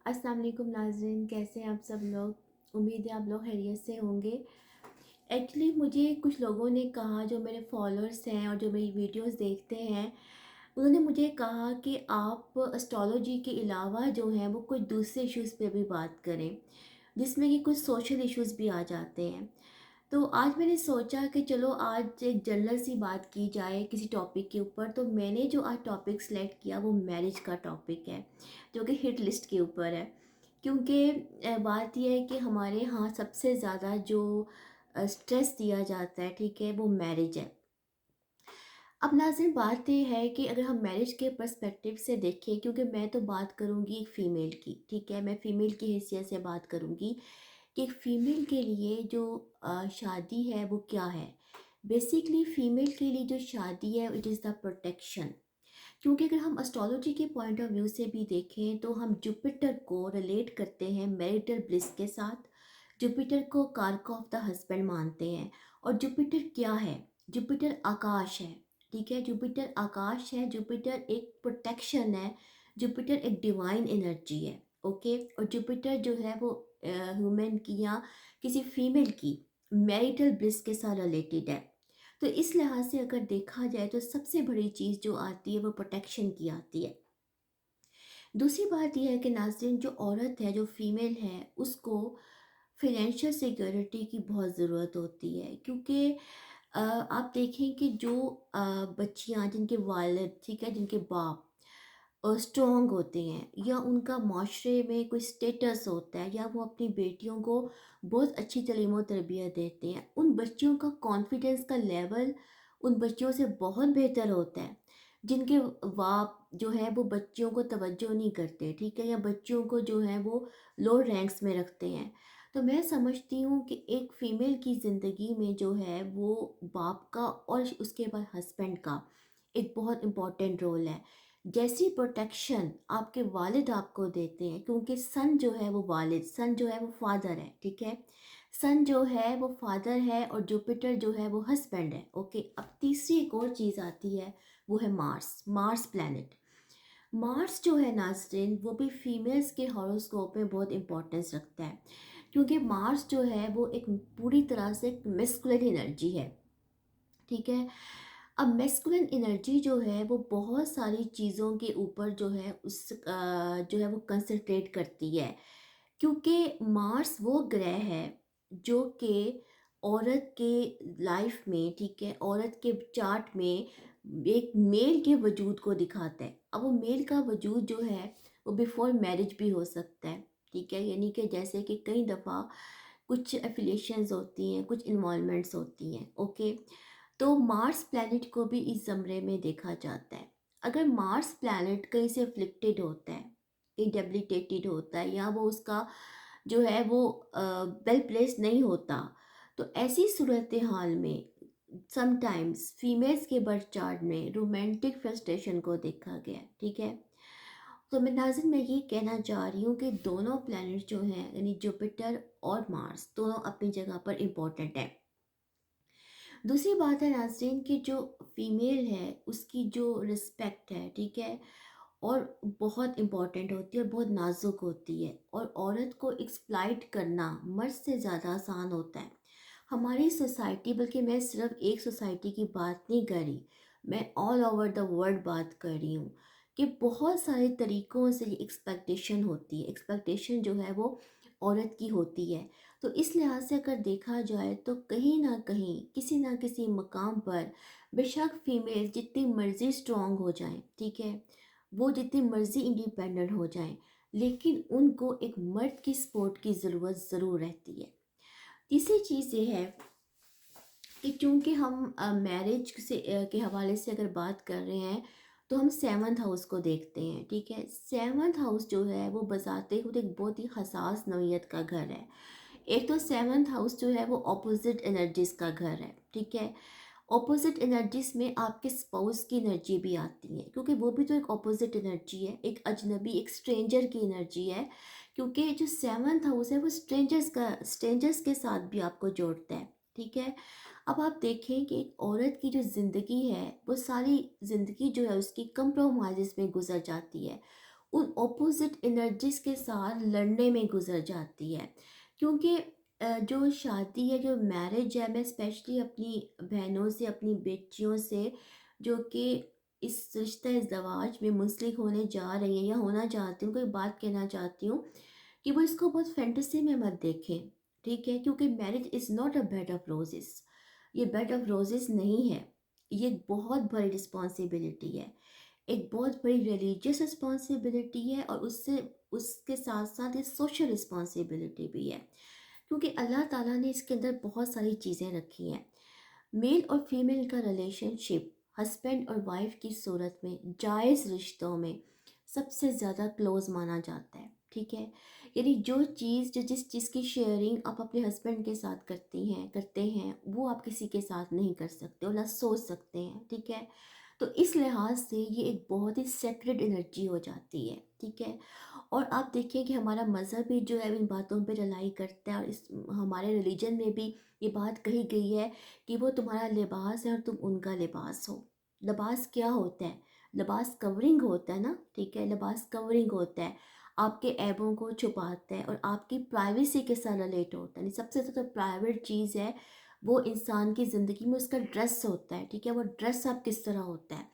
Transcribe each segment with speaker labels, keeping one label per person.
Speaker 1: अस्सलाम वालेकुम नाज़रीन, कैसे हैं आप सब लोग। उम्मीद है आप लोग खैरियत से होंगे। एक्चुअली मुझे कुछ लोगों ने कहा, जो मेरे फॉलोअर्स हैं और जो मेरी वीडियोस देखते हैं, उन्होंने मुझे कहा कि आप एस्ट्रोलॉजी के अलावा जो हैं वो कुछ दूसरे इश्यूज़ पे भी बात करें, जिसमें कि कुछ सोशल इश्यूज़ भी आ जाते हैं। तो आज मैंने सोचा कि चलो आज एक जनरल सी बात की जाए किसी टॉपिक के ऊपर। तो मैंने जो आज टॉपिक सेलेक्ट किया वो मैरिज का टॉपिक है, जो कि हिट लिस्ट के ऊपर है। क्योंकि बात यह है कि हमारे यहाँ सबसे ज़्यादा जो स्ट्रेस दिया जाता है, ठीक है, वो मैरिज है। अब नाज़रीन, बात ये है कि अगर हम मैरिज के पर्सपेक्टिव से देखें, क्योंकि मैं तो बात करूँगी एक फ़ीमेल की, ठीक है, मैं फ़ीमेल की हैसियत से बात करूँगी कि एक फ़ीमेल के लिए जो शादी है वो क्या है। बेसिकली फ़ीमेल के लिए जो शादी है, इट इज़ द प्रोटेक्शन। क्योंकि अगर हम एस्ट्रोलॉजी के पॉइंट ऑफ व्यू से भी देखें तो हम जुपिटर को रिलेट करते हैं मैरिटल ब्लिस के साथ। जुपिटर को कारक ऑफ द हस्बैंड मानते हैं। और जुपिटर क्या है? जुपिटर आकाश है, ठीक है, जुपिटर आकाश है, जुपिटर एक प्रोटेक्शन है, जुपिटर एक डिवाइन एनर्जी है। ओके, और जुपिटर जो है वो ह्यूमन की या किसी फीमेल की मैरिटल ब्लिस के साथ रिलेटेड है। तो इस लिहाज से अगर देखा जाए तो सबसे बड़ी चीज़ जो आती है वो प्रोटेक्शन की आती है। दूसरी बात यह है कि नाज़रीन, जो औरत है, जो फीमेल है, उसको फाइनेंशियल सिक्योरिटी की बहुत ज़रूरत होती है। क्योंकि आप देखें कि जो बच्चियां जिनके वालिद, ठीक है, जिनके बाप स्ट्रॉन्ग होते हैं, या उनका माशरे में कोई स्टेटस होता है, या वो अपनी बेटियों को बहुत अच्छी तालीम और तरबियत देते हैं, उन बच्चियों का कॉन्फिडेंस का लेवल उन बच्चियों से बहुत बेहतर होता है जिनके बाप जो है वो बच्चियों को तवज्जो नहीं करते, ठीक है, या बच्चियों को जो है वो लो रैंक्स में रखते हैं। तो मैं समझती हूँ कि एक फ़ीमेल की ज़िंदगी में जो है वो बाप का और उसके बाद हस्बैंड का एक बहुत इम्पॉर्टेंट रोल है। जैसी प्रोटेक्शन आपके वालिद आपको देते हैं, क्योंकि सन जो है वो वालिद, सन जो है वो फादर है, ठीक है, सन जो है वो फादर है, और जुपिटर जो है वो हस्बैंड है। ओके, अब तीसरी एक और चीज़ आती है, वो है मार्स, मार्स प्लैनेट। मार्स जो है नाज़रीन, वो भी फीमेल्स के हॉरोस्कोप में बहुत इंपॉर्टेंस रखता है। क्योंकि मार्स जो है वो एक पूरी तरह से एक मेस्कुलिन एनर्जी है, ठीक है। अब मेस्कुलिन एनर्जी जो है वो बहुत सारी चीज़ों के ऊपर जो है जो है वो कंसंट्रेट करती है। क्योंकि मार्स वो ग्रह है जो कि औरत के लाइफ में, ठीक है, औरत के चार्ट में एक मेल के वजूद को दिखाता है। अब वो मेल का वजूद जो है वो बिफोर मैरिज भी हो सकता है, ठीक है, यानी कि जैसे कि कई दफ़ा कुछ एफिलिएशंस होती हैं, कुछ इन्वॉल्वमेंट्स होती हैं। ओके, तो मार्स प्लैनेट को भी इस ज़मरे में देखा जाता है। अगर मार्स प्लैनेट कहीं से अफ्लिक्टेड होता है, डेबिलिटेटेड होता है, या वो उसका जो है वो वेल प्लेस नहीं होता, तो ऐसी सूरत हाल में समटाइम्स फीमेल्स के बर्थ चार्ट में रोमांटिक फ्रस्ट्रेशन को देखा गया है, ठीक है। तो मैं नाज़िन, मैं ये कहना चाह रही हूँ कि दोनों प्लैनेट जो हैं, यानी जुपिटर और मार्स, दोनों अपनी जगह पर इम्पोर्टेंट है। दूसरी बात है नाज़रीन कि जो फीमेल है उसकी जो रिस्पेक्ट है, ठीक है, और बहुत इम्पॉर्टेंट होती है और बहुत नाजुक होती है। और औरत को एक्सप्लॉइट करना मर्द से ज़्यादा आसान होता है हमारी सोसाइटी। बल्कि मैं सिर्फ एक सोसाइटी की बात नहीं कर रही, मैं ऑल ओवर द वर्ल्ड बात कर रही हूँ कि बहुत सारे तरीक़ों से ये एक्सपेक्टेशन होती है। एक्सपेक्टेशन जो है वो औरत की होती है। तो इस लिहाज से अगर देखा जाए तो कहीं ना कहीं किसी ना किसी मकाम पर बेशक फीमेल जितनी मर्ज़ी स्ट्रॉन्ग हो जाए, ठीक है, वो जितनी मर्ज़ी इंडिपेंडेंट हो जाए, लेकिन उनको एक मर्द की सपोर्ट की ज़रूरत ज़रूर रहती है। तीसरी चीज़ ये है कि चूंकि हम मैरिज से के हवाले से अगर बात कर रहे हैं तो हम सेवन्थ हाउस को देखते हैं, ठीक है। सेवन्थ हाउस जो है वो बजाते खुद एक बहुत ही हसास नौयत का घर है। एक तो सेवन्थ हाउस जो है वो ऑपोजिट एनर्जीज का घर है, ठीक है। ऑपोजिट एनर्जीज में आपके स्पाउस की एनर्जी भी आती है, क्योंकि वो भी तो एक ऑपोजिट एनर्जी है, एक अजनबी, एक स्ट्रेंजर की एनर्जी है। क्योंकि जो सेवन्थ हाउस है वो स्ट्रेंजर्स के साथ भी आपको जोड़ता है, ठीक है। अब आप देखें कि एक औरत की जो ज़िंदगी है वो सारी ज़िंदगी जो है उसकी कंप्रोमाइज़ में गुजर जाती है। उन ऑपोजिट एनर्जीज़ के साथ लड़ने में गुज़र जाती है। क्योंकि जो शादी है, जो मैरिज है, मैं स्पेशली अपनी बहनों से, अपनी बेटियों से जो कि इस रिश्ते ज़वाज में मुंसलिक होने जा रही हैं या होना चाहती हूँ, कोई बात कहना चाहती हूँ कि वो इसको बहुत फैंटेसी में मत देखें, ठीक है? क्योंकि marriage is not a bed of Roses. ये बेड ऑफ रोज़ेज़ नहीं है। ये एक बहुत बड़ी रिस्पॉन्सिबिलिटी है। एक बहुत बड़ी रिलीजियस रिस्पॉन्सिबिलिटी है और उससे उसके साथ साथ ये सोशल रिस्पॉन्सिबिलिटी भी है, क्योंकि अल्लाह ताला ने इसके अंदर बहुत सारी चीज़ें रखी हैं। मेल और फीमेल का रिलेशनशिप हस्बैंड और वाइफ की सूरत में जायज़ रिश्तों में सबसे ज़्यादा क्लोज माना जाता है, ठीक है? यानी जो जिस चीज़ की शेयरिंग आप अपने हस्बैंड के साथ करते हैं वो आप किसी के साथ नहीं कर सकते और ना सोच सकते हैं, ठीक है? तो इस लिहाज से ये एक बहुत ही सेक्रेड एनर्जी हो जाती है, ठीक है? और आप देखिए कि हमारा मज़हब भी जो है इन बातों पे रिलाई करता है, और इस हमारे रिलीजन में भी ये बात कही गई है कि वो तुम्हारा लिबास है और तुम उनका लिबास हो। लिबास क्या होता है? लिबास कवरिंग होता है ना, ठीक है? लिबास कवरिंग होता है, आपके ऐबों को छुपाता है और आपकी प्राइवेसी के साथ रिलेट होता है। सबसे ज़्यादा प्राइवेट चीज़ है वो इंसान की ज़िंदगी में उसका ड्रेस होता है, ठीक है? वो ड्रेस आप किस तरह होता है।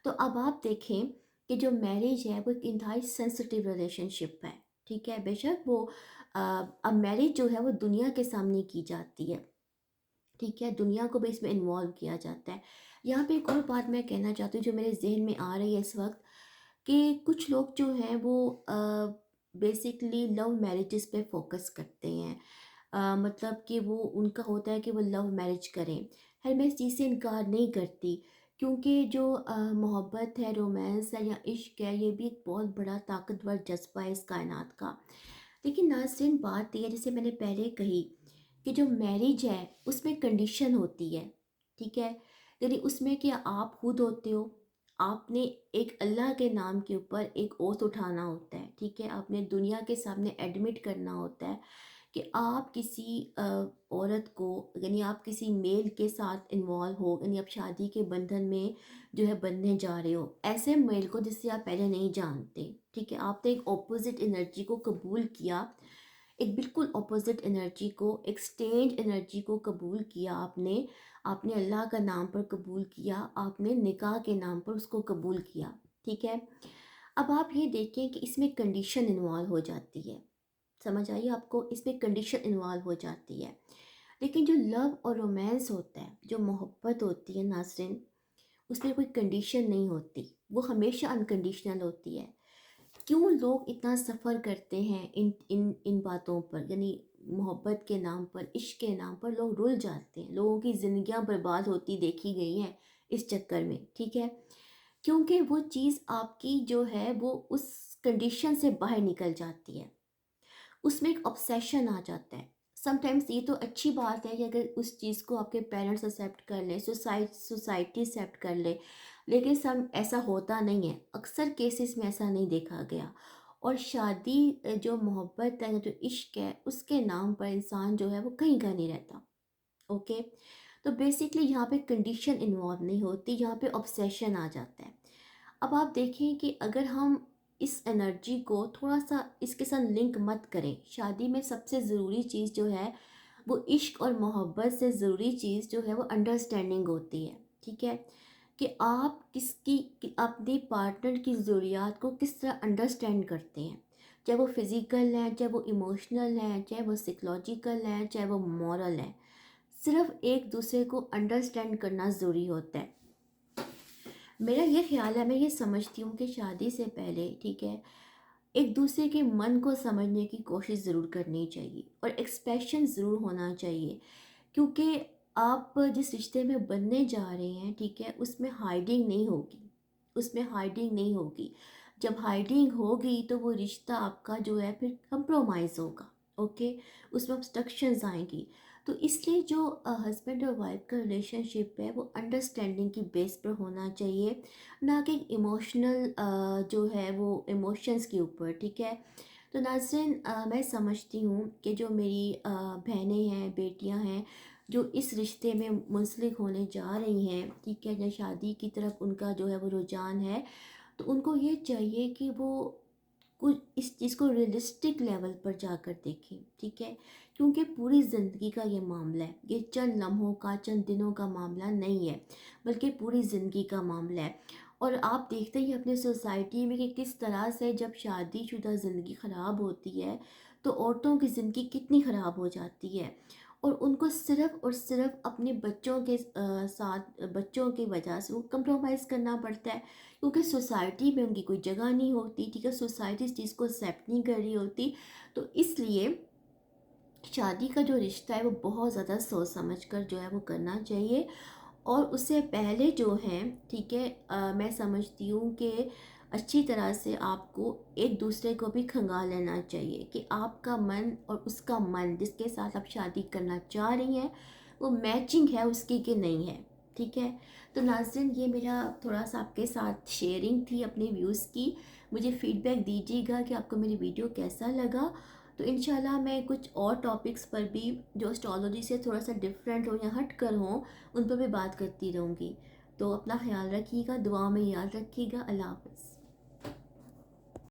Speaker 1: तो अब आप देखें कि जो मैरिज है वो एक इंतहाई सेंसिटिव रिलेशनशिप है, ठीक है? बेशक वो अब मैरिज जो है वो दुनिया के सामने की जाती है, ठीक है? दुनिया को भी इसमें इन्वॉल्व किया जाता है। यहाँ पे एक और बात मैं कहना चाहती हूँ जो मेरे ज़हन में आ रही है इस वक़्त, कि कुछ लोग जो हैं वो बेसिकली लव मैरिजेस पे फोकस करते हैं। मतलब कि वो उनका होता है कि वो लव मैरिज करें। खैर मैं इस चीज़ से इनकार नहीं करती, क्योंकि जो मोहब्बत है, रोमांस है या इश्क है, ये भी एक बहुत बड़ा ताकतवर जज्बा है इस कायनात का। लेकिन नाज़रीन बात ये है, जैसे मैंने पहले कही कि जो मैरिज है उसमें कंडीशन होती है, ठीक है? यानी उसमें क्या आप खुद होते हो, आपने एक अल्लाह के नाम के ऊपर एक ओथ उठाना होता है, ठीक है? आपने दुनिया के सामने एडमिट करना होता है कि आप किसी औरत को, यानी आप किसी मेल के साथ इन्वॉल्व हो, यानी आप शादी के बंधन में जो है बंधने जा रहे हो ऐसे मेल को जिससे आप पहले नहीं जानते, ठीक है? आपने एक ऑपोजिट एनर्जी को कबूल किया, एक बिल्कुल ऑपोजिट एनर्जी को, एक स्ट्रेंज एनर्जी को कबूल किया आपने। आपने अल्लाह का नाम पर कबूल किया, आपने निकाह के नाम पर उसको कबूल किया, ठीक है? अब आप ये देखें कि इसमें कंडीशन इन्वॉल्व हो जाती है, समझ आई आपको? इसमें कंडीशन इन्वॉल्व हो जाती है। लेकिन जो लव और रोमांस होता है, जो मोहब्बत होती है नाज़रीन, उसमें कोई कंडीशन नहीं होती, वो हमेशा अनकंडीशनल होती है। क्यों लोग इतना सफ़र करते हैं इन इन इन बातों पर, यानी मोहब्बत के नाम पर, इश्क के नाम पर लोग रुल जाते हैं, लोगों की ज़िंदगियां बर्बाद होती देखी गई हैं इस चक्कर में, ठीक है? क्योंकि वो चीज़ आपकी जो है वो उस कंडीशन से बाहर निकल जाती है, उसमें एक ऑब्सेशन आ जाता है। समटाइम्स ये तो अच्छी बात है कि अगर उस चीज़ को आपके पेरेंट्स एक्सेप्ट कर लें, सोसाइटी एक्सेप्ट कर ले, लेकिन सब ऐसा होता नहीं है, अक्सर केसेस में ऐसा नहीं देखा गया। और शादी जो मोहब्बत है, जो इश्क है, उसके नाम पर इंसान जो है वो कहीं का नहीं रहता, ओके? तो बेसिकली यहाँ पे कंडीशन इन्वॉल्व नहीं होती, यहाँ पे ऑब्सेशन आ जाता है। अब आप देखें कि अगर हम इस एनर्जी को थोड़ा सा इसके साथ लिंक मत करें, शादी में सबसे ज़रूरी चीज़ जो है वो इश्क और मोहब्बत से ज़रूरी चीज़ जो है वो अंडरस्टैंडिंग होती है, ठीक है? कि आप अपने पार्टनर की ज़रूरियात को किस तरह अंडरस्टैंड करते हैं, चाहे वो फिज़िकल है, चाहे वो इमोशनल है, चाहे वो साइकोलॉजिकल है, चाहे वो मॉरल है। सिर्फ एक दूसरे को अंडरस्टैंड करना ज़रूरी होता है। मेरा ये ख्याल है, मैं ये समझती हूँ कि शादी से पहले, ठीक है, एक दूसरे के मन को समझने की कोशिश ज़रूर करनी चाहिए और एक्सप्रेशन ज़रूर होना चाहिए, क्योंकि आप जिस रिश्ते में बनने जा रहे हैं, ठीक है, उसमें हाइडिंग नहीं होगी, उसमें हाइडिंग नहीं होगी। जब हाइडिंग होगी तो वो रिश्ता आपका जो है फिर कंप्रोमाइज़ होगा, ओके? उसमें ऑब्स्ट्रक्शंस आएंगी। तो इसलिए जो हस्बैंड और वाइफ का रिलेशनशिप है वो अंडरस्टैंडिंग की बेस पर होना चाहिए, ना कि इमोशनल जो है वो इमोशंस के ऊपर, ठीक है? तो नाज़रीन मैं समझती हूँ कि जो मेरी बहनें हैं, बेटियां हैं, जो इस रिश्ते में मुंसलिक होने जा रही हैं, ठीक है, या शादी की तरफ उनका जो है वो रुझान है, तो उनको ये चाहिए कि वो कुछ इस चीज़ को रियलिस्टिक लेवल पर जाकर देखें, ठीक है? क्योंकि पूरी ज़िंदगी का ये मामला है, ये चंद लम्हों का, चंद दिनों का मामला नहीं है, बल्कि पूरी ज़िंदगी का मामला है। और आप देखते ही अपने सोसाइटी में कि किस तरह से जब शादीशुदा ज़िंदगी ख़राब होती है, तो औरतों की ज़िंदगी कितनी ख़राब हो जाती है, और उनको सिर्फ़ और सिर्फ़ अपने बच्चों के साथ, बच्चों की वजह से वो कंप्रोमाइज़ करना पड़ता है, क्योंकि सोसाइटी में उनकी कोई जगह नहीं होती, ठीक है? सोसाइटी इस चीज़ को एक्सेप्ट नहीं कर रही होती। तो इसलिए शादी का जो रिश्ता है वो बहुत ज़्यादा सोच समझ कर जो है वो करना चाहिए। और उससे पहले जो है, ठीक है, मैं समझती हूँ कि अच्छी तरह से आपको एक दूसरे को भी खंगाल लेना चाहिए कि आपका मन और उसका मन, जिसके साथ आप शादी करना चाह रही हैं, वो मैचिंग है उसकी कि नहीं है, ठीक है? तो नाज़रीन, ये मेरा थोड़ा सा आपके साथ शेयरिंग थी अपने व्यूज़ की। मुझे फ़ीडबैक दीजिएगा कि आपको मेरी वीडियो कैसा लगा। तो इंशाल्लाह मैं कुछ और टॉपिक्स पर भी जो एस्ट्रोलॉजी से थोड़ा सा डिफरेंट हो या हट कर हों, उन पर भी बात करती रहूँगी। तो अपना ख्याल रखिएगा, दुआ में याद रखिएगा। अल्लाह हाफ़िज़।